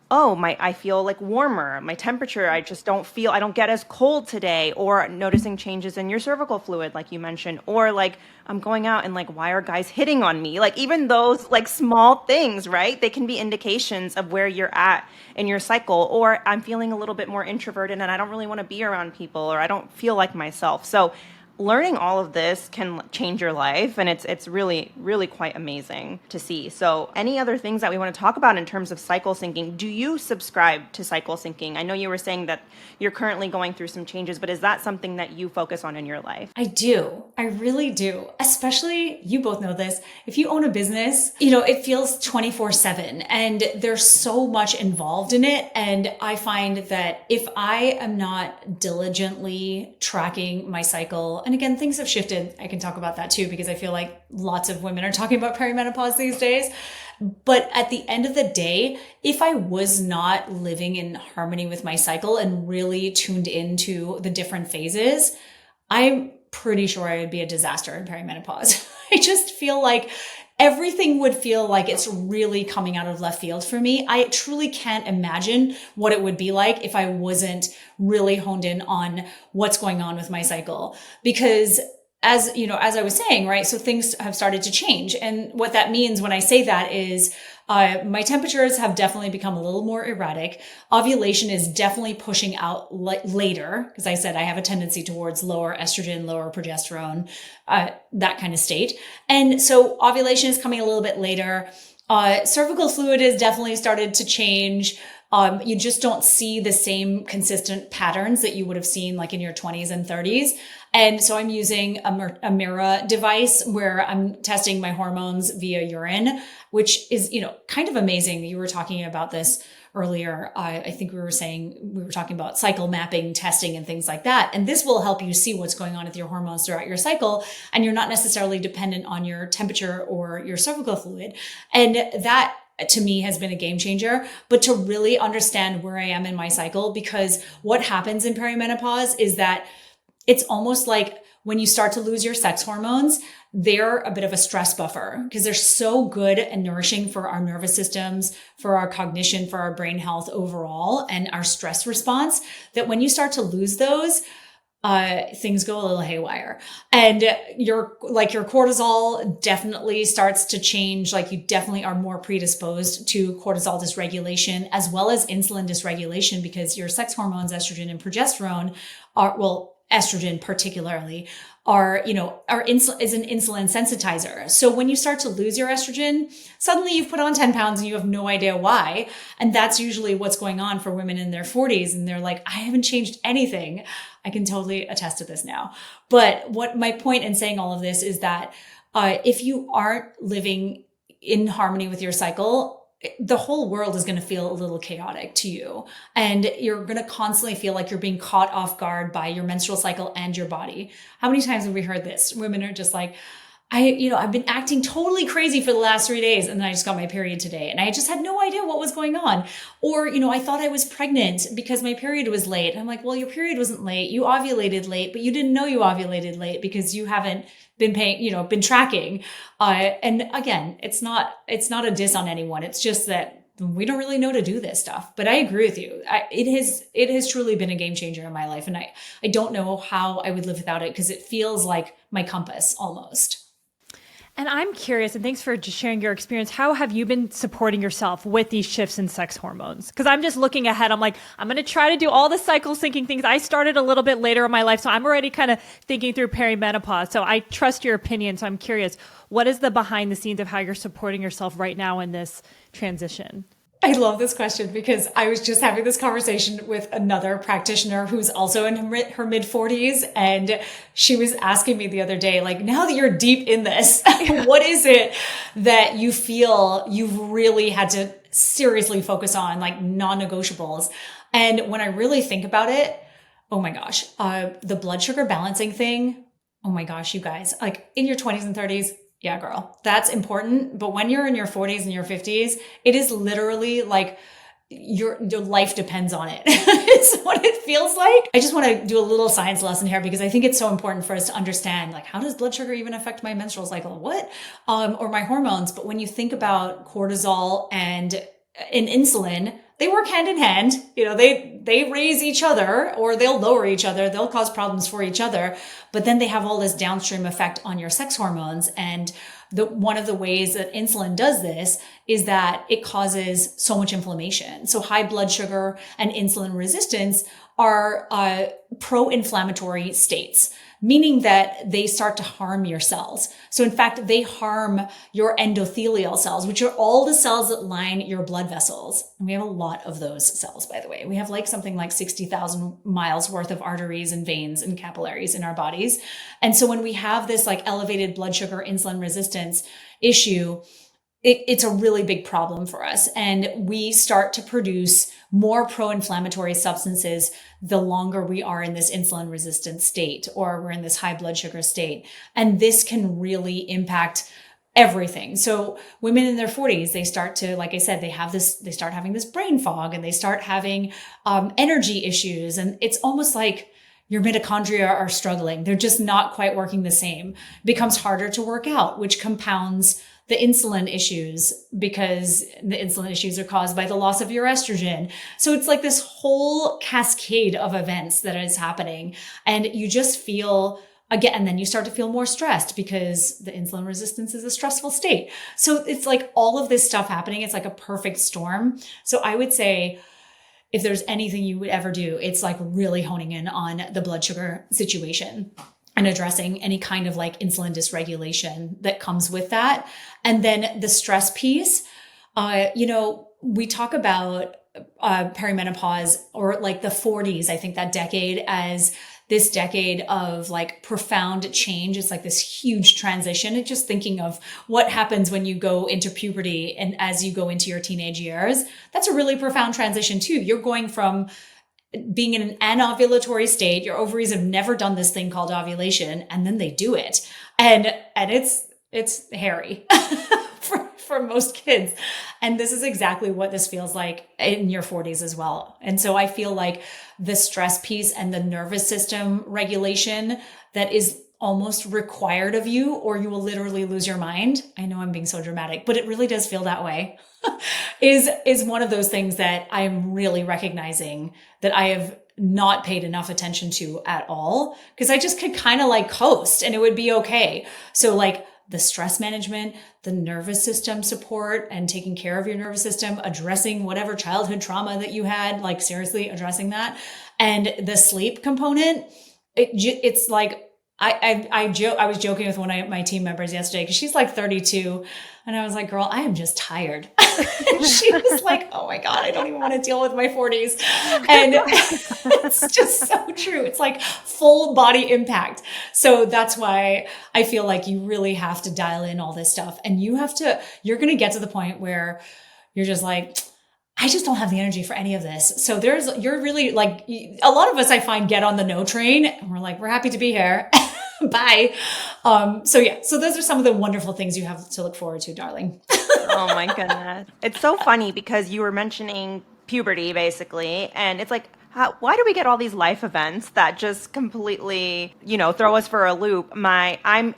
Speaker 1: I feel like warmer, my temperature, I don't get as cold today, or noticing changes in your cervical fluid, like you mentioned, or like I'm going out and like, why are guys hitting on me? Like even those like small things, right? They can be indications of where you're at in your cycle, or I'm feeling a little bit more introverted and I don't really want to be around people, or I don't feel like myself. So learning all of this can change your life, and it's really, really quite amazing to see. So any other things that we want to talk about in terms of cycle syncing? Do you subscribe to cycle syncing? I know you were saying that you're currently going through some changes, but is that something that you focus on in your life?
Speaker 2: I do. I really do. Especially, you both know this, if you own a business, it feels 24/7 and there's so much involved in it. And I find that if I am not diligently tracking my cycle, and again, things have shifted. I can talk about that too, because I feel like lots of women are talking about perimenopause these days. But at the end of the day, if I was not living in harmony with my cycle and really tuned into the different phases, I'm pretty sure I would be a disaster in perimenopause. I just feel like everything would feel like it's really coming out of left field for me. I truly can't imagine what it would be like if I wasn't really honed in on what's going on with my cycle. Because as I was saying, right? So things have started to change. And what that means when I say that is, My temperatures have definitely become a little more erratic. Ovulation is definitely pushing out later, because I said I have a tendency towards lower estrogen, lower progesterone, that kind of state. And so ovulation is coming a little bit later. Cervical fluid has definitely started to change. You just don't see the same consistent patterns that you would have seen like in your 20s and 30s. And so I'm using a Mirror device where I'm testing my hormones via urine, which is, kind of amazing. You were talking about this earlier. I think we were talking about cycle mapping testing and things like that. And this will help you see what's going on with your hormones throughout your cycle. And you're not necessarily dependent on your temperature or your cervical fluid. And that, to me, has been a game changer, but to really understand where I am in my cycle, because what happens in perimenopause is that it's almost like when you start to lose your sex hormones, they're a bit of a stress buffer because they're so good and nourishing for our nervous systems, for our cognition, for our brain health overall, and our stress response, that when you start to lose those, things go a little haywire, and your cortisol definitely starts to change. Like, you definitely are more predisposed to cortisol dysregulation as well as insulin dysregulation, because your sex hormones, estrogen and progesterone estrogen particularly is an insulin sensitizer. So when you start to lose your estrogen, suddenly you've put on 10 pounds and you have no idea why. And that's usually what's going on for women in their 40s. And they're like, I haven't changed anything. I can totally attest to this now. But what my point in saying all of this is that if you aren't living in harmony with your cycle, the whole world is going to feel a little chaotic to you. And you're going to constantly feel like you're being caught off guard by your menstrual cycle and your body. How many times have we heard this? Women are just like, I've been acting totally crazy for the last 3 days, and then I just got my period today and I just had no idea what was going on. Or, I thought I was pregnant because my period was late. And I'm like, well, your period wasn't late. You ovulated late, but you didn't know you ovulated late because you haven't been been tracking. And again, it's not a diss on anyone. It's just that we don't really know to do this stuff. But I agree with you. It has truly been a game changer in my life. And I don't know how I would live without it, because it feels like my compass almost.
Speaker 3: And I'm curious, and thanks for just sharing your experience. How have you been supporting yourself with these shifts in sex hormones? Because I'm just looking ahead. I'm like, I'm going to try to do all the cycle syncing things. I started a little bit later in my life, so I'm already kind of thinking through perimenopause. So I trust your opinion. So I'm curious, what is the behind the scenes of how you're supporting yourself right now in this transition?
Speaker 2: I love this question, because I was just having this conversation with another practitioner who's also in her mid 40s. And she was asking me the other day, like, now that you're deep in this, what is it that you feel you've really had to seriously focus on, like non-negotiables? And when I really think about it, oh my gosh, the blood sugar balancing thing. Oh my gosh, you guys, like in your 20s and 30s, yeah, girl, that's important. But when you're in your 40s and your 50s, it is literally like your life depends on it. It's what it feels like. I just want to do a little science lesson here, because I think it's so important for us to understand, like, how does blood sugar even affect my menstrual cycle? What? Or my hormones. But when you think about cortisol and insulin, they work hand in hand. They raise each other, or they'll lower each other. They'll cause problems for each other, but then they have all this downstream effect on your sex hormones. And one of the ways that insulin does this is that it causes so much inflammation. So high blood sugar and insulin resistance are pro-inflammatory states, meaning that they start to harm your cells. So in fact, they harm your endothelial cells, which are all the cells that line your blood vessels. And we have a lot of those cells, by the way. We have something like 60,000 miles worth of arteries and veins and capillaries in our bodies. And so when we have this elevated blood sugar, insulin resistance issue, it's a really big problem for us. And we start to produce more pro-inflammatory substances the longer we are in this insulin resistant state, or we're in this high blood sugar state. And this can really impact everything. So women in their 40s, they start to, like I said, they start having this brain fog, and they start having energy issues. And it's almost like your mitochondria are struggling. They're just not quite working the same. It becomes harder to work out, which compounds the insulin issues, because the insulin issues are caused by the loss of your estrogen. So it's like this whole cascade of events that is happening, and you just feel again, and then you start to feel more stressed because the insulin resistance is a stressful state. So it's like all of this stuff happening. It's like a perfect storm. So I would say, if there's anything you would ever do, it's like really honing in on the blood sugar situation and addressing any kind of like insulin dysregulation that comes with that. And then the stress piece, we talk about perimenopause, or like the 40s, I think that decade, as this decade of like profound change. It's like this huge transition. And just thinking of what happens when you go into puberty and as you go into your teenage years, that's a really profound transition too. You're going from being in an anovulatory state. Your ovaries have never done this thing called ovulation, and then they do it. And it's hairy for most kids. And this is exactly what this feels like in your 40s as well. And so I feel like the stress piece and the nervous system regulation that is almost required of you, or you will literally lose your mind. I know I'm being so dramatic, but it really does feel that way. is one of those things that I'm really recognizing that I have not paid enough attention to at all, because I just could kind of like coast and it would be okay. So like the stress management, the nervous system support, and taking care of your nervous system, addressing whatever childhood trauma that you had, like seriously addressing that. And the sleep component, it's like, I was joking with one of my team members yesterday, because she's like 32. And I was like, girl, I am just tired. And she was like, oh my God, I don't even want to deal with my 40s. And it's just so true. It's like full body impact. So that's why I feel like you really have to dial in all this stuff. And you're going to get to the point where you're just like, I just don't have the energy for any of this. So you're really like, a lot of us, I find, get on the no train and we're like, we're happy to be here. Bye. So those are some of the wonderful things you have to look forward to, darling.
Speaker 1: Oh my goodness. It's so funny because you were mentioning puberty basically, and it's like, why do we get all these life events that just completely, throw us for a loop? I'm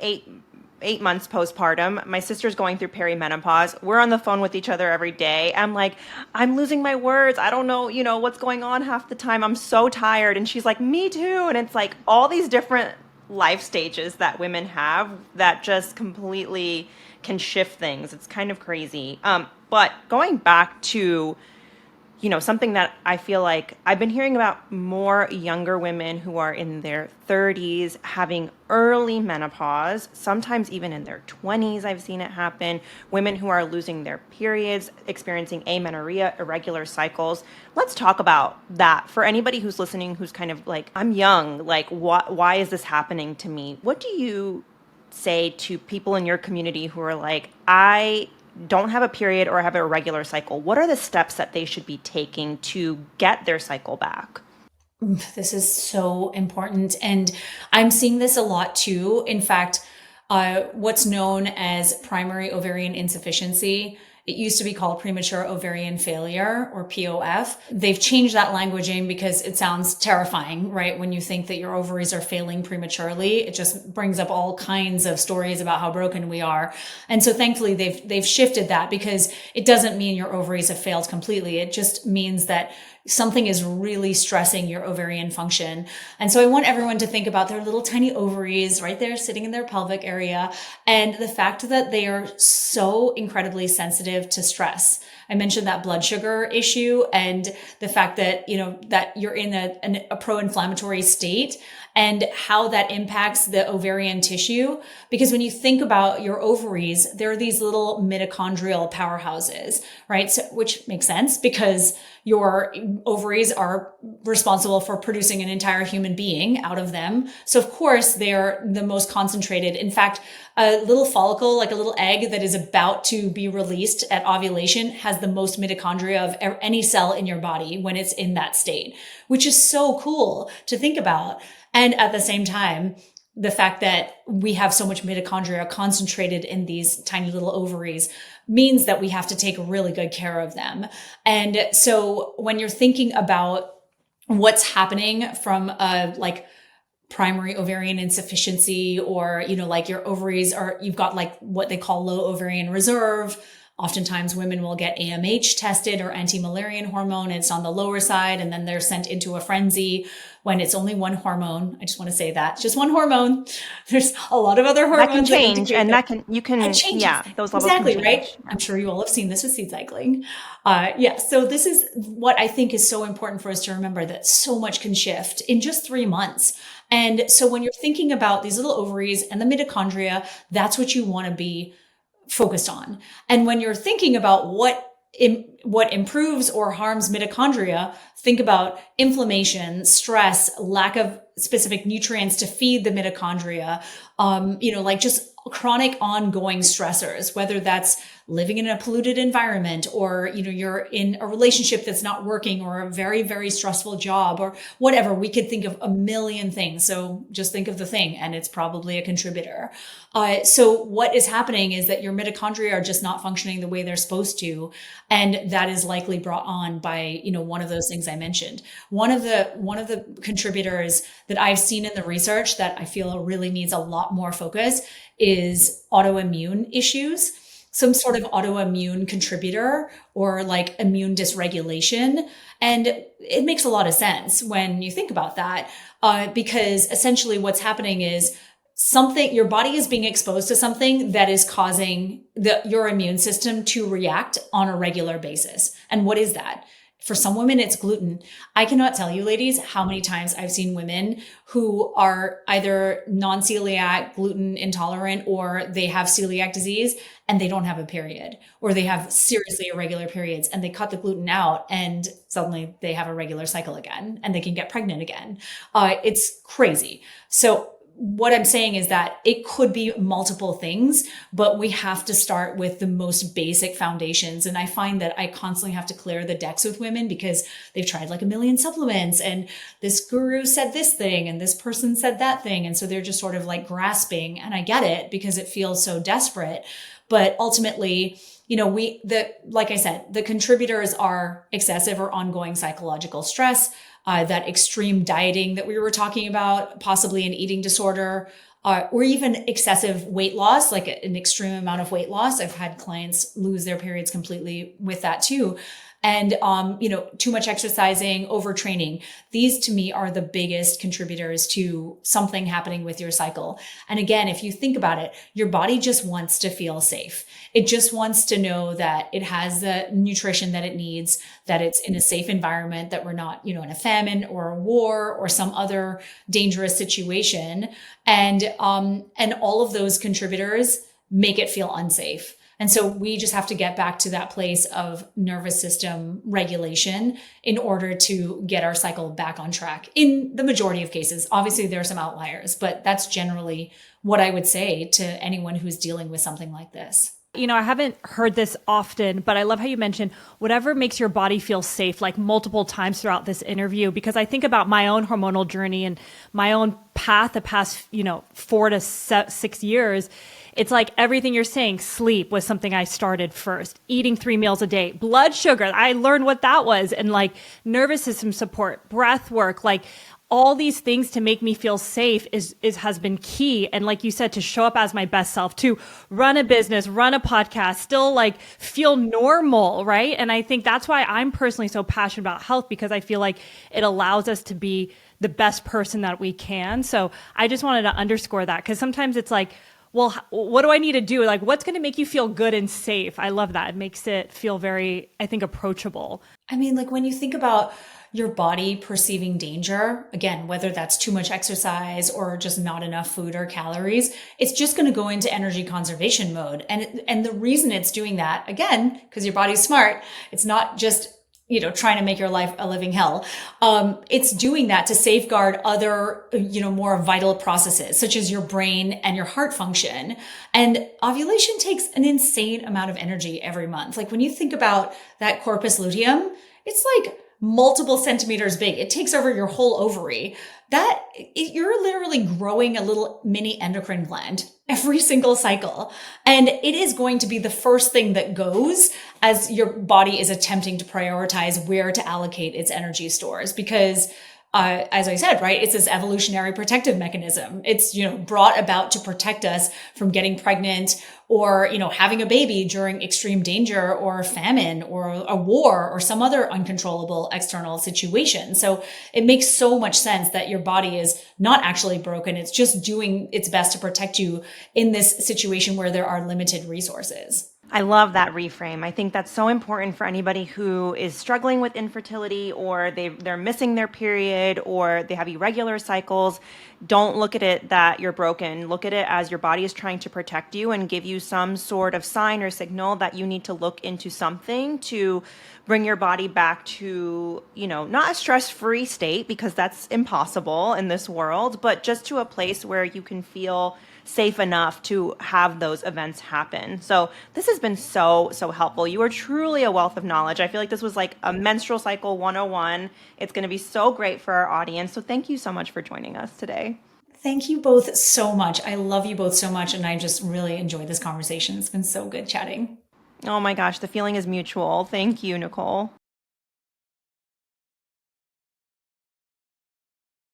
Speaker 1: 8 months postpartum. My sister's going through perimenopause. We're on the phone with each other every day. I'm like, I'm losing my words. I don't know, what's going on half the time. I'm so tired. And she's like, me too. And it's like all these different life stages that women have that just completely can shift things. It's kind of crazy. But going back to, something that I feel like I've been hearing about more younger women who are in their 30s having early menopause, sometimes even in their 20s, I've seen it happen. Women who are losing their periods, experiencing amenorrhea, irregular cycles. Let's talk about that for anybody who's listening, who's kind of like, I'm young, like, why is this happening to me? What do you say to people in your community who are like, I don't have a period or have a irregular cycle? What are the steps that they should be taking to get their cycle back?
Speaker 2: This is so important. And I'm seeing this a lot too. In fact, what's known as primary ovarian insufficiency, it used to be called premature ovarian failure, or POF. They've changed that languaging because it sounds terrifying, right? When you think that your ovaries are failing prematurely, it just brings up all kinds of stories about how broken we are. And so thankfully they've shifted that, because it doesn't mean your ovaries have failed completely. It just means that something is really stressing your ovarian function. And so I want everyone to think about their little tiny ovaries right there sitting in their pelvic area, and the fact that they are so incredibly sensitive to stress. I mentioned that blood sugar issue and the fact that, that you're in a pro-inflammatory state, and how that impacts the ovarian tissue. Because when you think about your ovaries, they're these little mitochondrial powerhouses, right? So, which makes sense because your ovaries are responsible for producing an entire human being out of them. So of course they're the most concentrated. In fact, a little follicle, like a little egg that is about to be released at ovulation, has the most mitochondria of any cell in your body when it's in that state, which is so cool to think about. And at the same time, the fact that we have so much mitochondria concentrated in these tiny little ovaries means that we have to take really good care of them. And so when you're thinking about what's happening from like primary ovarian insufficiency, or, like your ovaries you've got like what they call low ovarian reserve, Oftentimes women will get AMH tested or anti-Müllerian hormone. It's on the lower side, and then they're sent into a frenzy when it's only one hormone. I just want to say that. It's just one hormone. There's a lot of other hormones
Speaker 1: that can change, and those levels
Speaker 2: exactly,
Speaker 1: can change.
Speaker 2: Right? I'm sure you all have seen this with seed cycling. So this is what I think is so important for us to remember, that so much can shift in just 3 months. And so when you're thinking about these little ovaries and the mitochondria, that's what you want to be focused on. And when you're thinking about what improves or harms mitochondria, think about inflammation, stress, lack of specific nutrients to feed the mitochondria, like just chronic ongoing stressors, whether that's living in a polluted environment, or, you're in a relationship that's not working, or a very, very stressful job, or whatever. We could think of a million things. So just think of the thing, and it's probably a contributor. So what is happening is that your mitochondria are just not functioning the way they're supposed to. And that is likely brought on by, one of those things I mentioned. One of the contributors that I've seen in the research that I feel really needs a lot more focus is autoimmune issues. Some sort of autoimmune contributor, or like immune dysregulation. And it makes a lot of sense when you think about that, because essentially what's happening is your body is being exposed to something that is causing your immune system to react on a regular basis. And what is that? For some women, it's gluten. I cannot tell you, ladies, how many times I've seen women who are either non-celiac, gluten intolerant, or they have celiac disease and they don't have a period, or they have seriously irregular periods, and they cut the gluten out and suddenly they have a regular cycle again and they can get pregnant again. It's crazy. So what I'm saying is that it could be multiple things, but we have to start with the most basic foundations. And I find that I constantly have to clear the decks with women because they've tried like a million supplements, and this guru said this thing and this person said that thing. And so they're just sort of like grasping, and I get it because it feels so desperate. But ultimately, like I said, the contributors are excessive or ongoing psychological stress, that extreme dieting that we were talking about, possibly an eating disorder, or even excessive weight loss, like an extreme amount of weight loss. I've had clients lose their periods completely with that too. And, too much exercising, overtraining. These to me are the biggest contributors to something happening with your cycle. And again, if you think about it, your body just wants to feel safe. It just wants to know that it has the nutrition that it needs, that it's in a safe environment, that we're not, in a famine or a war or some other dangerous situation. And all of those contributors make it feel unsafe. And so we just have to get back to that place of nervous system regulation in order to get our cycle back on track in the majority of cases. Obviously, there are some outliers, but that's generally what I would say to anyone who's dealing with something like this.
Speaker 3: I haven't heard this often, but I love how you mentioned whatever makes your body feel safe, like multiple times throughout this interview, because I think about my own hormonal journey and my own path the past, 4 to 6 years. It's like everything you're saying. Sleep was something I started first, eating 3 meals a day, blood sugar. I learned what that was. And like nervous system support, breath work, like all these things to make me feel safe has been key. And like you said, to show up as my best self, to run a business, run a podcast, still like feel normal, right? And I think that's why I'm personally so passionate about health, because I feel like it allows us to be the best person that we can. So I just wanted to underscore that, because sometimes it's like, well, what do I need to do? Like, what's going to make you feel good and safe? I love that. It makes it feel very, I think, approachable.
Speaker 2: I mean, like when you think about your body perceiving danger, again, whether that's too much exercise or just not enough food or calories, it's just going to go into energy conservation mode. And the reason it's doing that, again, because your body's smart, it's not just trying to make your life a living hell. It's doing that to safeguard other, more vital processes, such as your brain and your heart function. And ovulation takes an insane amount of energy every month. Like when you think about that corpus luteum, it's like multiple centimeters big. It takes over your whole ovary. You're literally growing a little mini endocrine gland every single cycle. And it is going to be the first thing that goes as your body is attempting to prioritize where to allocate its energy stores, because as I said, right, it's this evolutionary protective mechanism. It's, brought about to protect us from getting pregnant or, having a baby during extreme danger or famine or a war or some other uncontrollable external situation. So it makes so much sense that your body is not actually broken. It's just doing its best to protect you in this situation where there are limited resources.
Speaker 1: I love that reframe. I think that's so important for anybody who is struggling with infertility or they're missing their period or they have irregular cycles. Don't look at it that you're broken. Look at it as your body is trying to protect you and give you some sort of sign or signal that you need to look into something to bring your body back to, not a stress-free state, because that's impossible in this world, but just to a place where you can feel safe enough to have those events happen. So this has been so helpful. You are truly a wealth of knowledge. I feel like this was like a menstrual cycle 101. It's going to be so great for our audience. So thank you so much for joining us today.
Speaker 2: Thank you both so much. I love you both so much. And I just really enjoyed this conversation. It's been so good chatting.
Speaker 1: Oh my gosh, the feeling is mutual. Thank you, Nicole.